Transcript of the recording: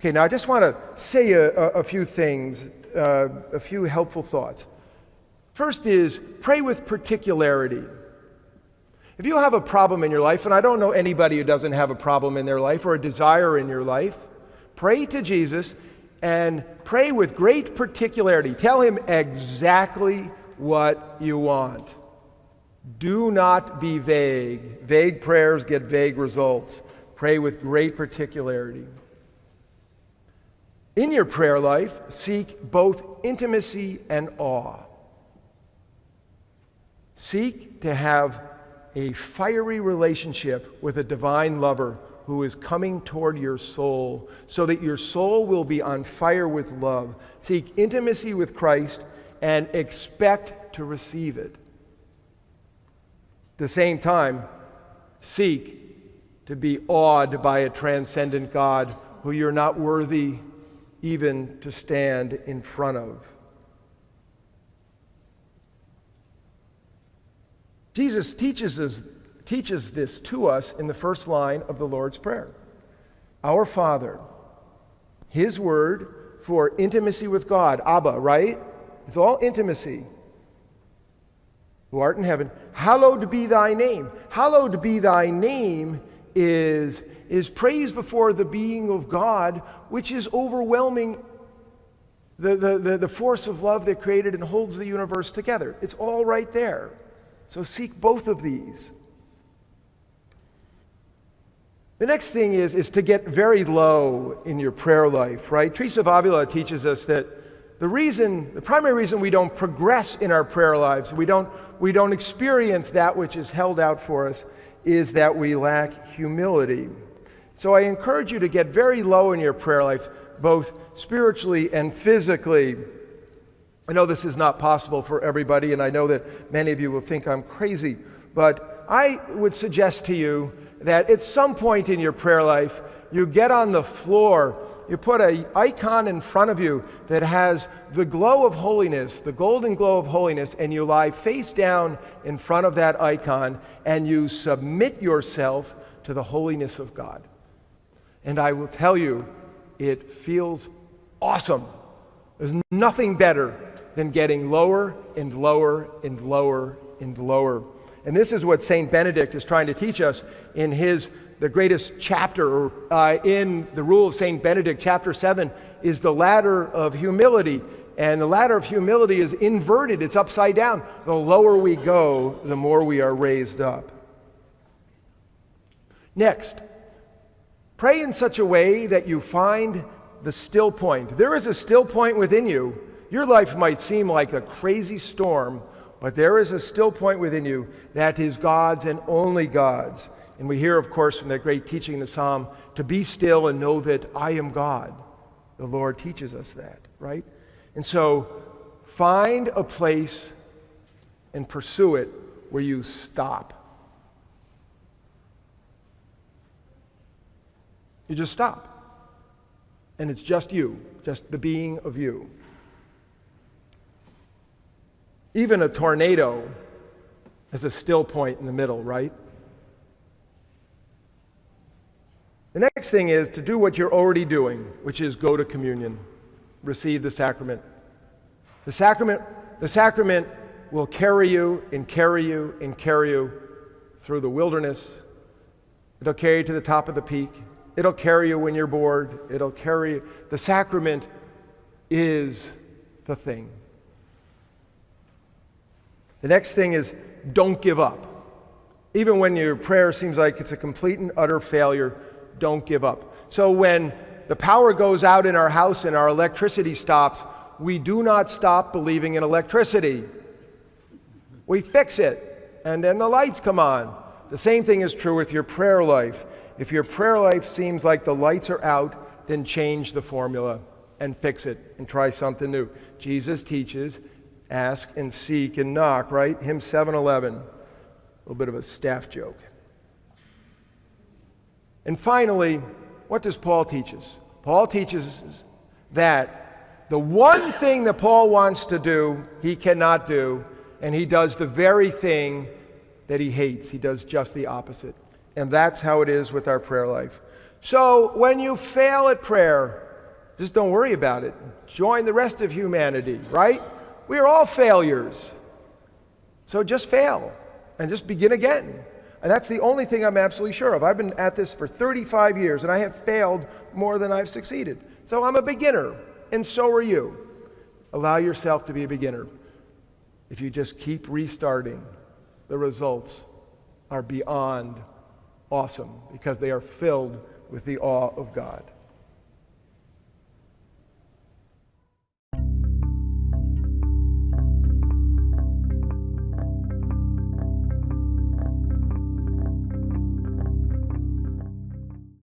Okay, now I just want to say a few things, a few helpful thoughts. First is, pray with particularity. If you have a problem in your life, and I don't know anybody who doesn't have a problem in their life or a desire in your life, pray to Jesus and pray with great particularity. Tell him exactly what you want. Do not be vague. Vague prayers get vague results. Pray with great particularity. In your prayer life, seek both intimacy and awe. Seek to have a fiery relationship with a divine lover who is coming toward your soul, so that your soul will be on fire with love. Seek intimacy with Christ and expect to receive it. At the same time, seek to be awed by a transcendent God who you're not worthy even to stand in front of. Jesus teaches this to us in the first line of the Lord's Prayer. Our Father, his word for intimacy with God, Abba, right? It's all intimacy. Who art in heaven, hallowed be thy name. Hallowed be thy name is praise before the being of God, which is overwhelming the force of love that created and holds the universe together. It's all right there. So seek both of these. The next thing is to get very low in your prayer life, right? Teresa of Avila teaches us that the primary reason we don't progress in our prayer lives, we don't experience that which is held out for us, is that we lack humility. So I encourage you to get very low in your prayer life, both spiritually and physically. I know this is not possible for everybody, and I know that many of you will think I'm crazy, but I would suggest to you that at some point in your prayer life, you get on the floor, you put an icon in front of you that has the glow of holiness, the golden glow of holiness, and you lie face down in front of that icon, and you submit yourself to the holiness of God. And I will tell you, it feels awesome. There's nothing better than getting lower and lower and lower and lower. And this is what St. Benedict is trying to teach us in the greatest chapter in the Rule of St. Benedict, chapter 7, is the ladder of humility. And the ladder of humility is inverted, it's upside down. The lower we go, the more we are raised up. Next, pray in such a way that you find the still point. There is a still point within you. Your life might seem like a crazy storm, but there is a still point within you that is God's and only God's. And we hear, of course, from that great teaching in the Psalm, to be still and know that I am God. The Lord teaches us that, right? And so find a place and pursue it where you stop. You just stop. And it's just you, just the being of you. Even a tornado has a still point in the middle, right? The next thing is to do what you're already doing, which is go to communion, receive the sacrament. The sacrament will carry you and carry you and carry you through the wilderness. It'll carry you to the top of the peak. It'll carry you when you're bored. It'll carry you. The sacrament is the thing. The next thing is don't give up. Even when your prayer seems like it's a complete and utter failure, don't give up. So when the power goes out in our house and our electricity stops, we do not stop believing in electricity. We fix it, and then the lights come on. The same thing is true with your prayer life. If your prayer life seems like the lights are out, then change the formula and fix it and try something new. Jesus teaches, ask and seek and knock, right? Hymn 711. A little bit of a staff joke. And finally, what does Paul teach us? Paul teaches that the one thing that Paul wants to do, he cannot do, and he does the very thing that he hates. He does just the opposite. And that's how it is with our prayer life. So when you fail at prayer, Just don't worry about it. Join the rest of humanity, right? We are all failures. So just fail and just begin again. And that's the only thing I'm absolutely sure of. I've been at this for 35 years, and I have failed more than I've succeeded. So I'm a beginner, and so are you. Allow yourself to be a beginner. If you just keep restarting, the results are beyond awesome because they are filled with the awe of God.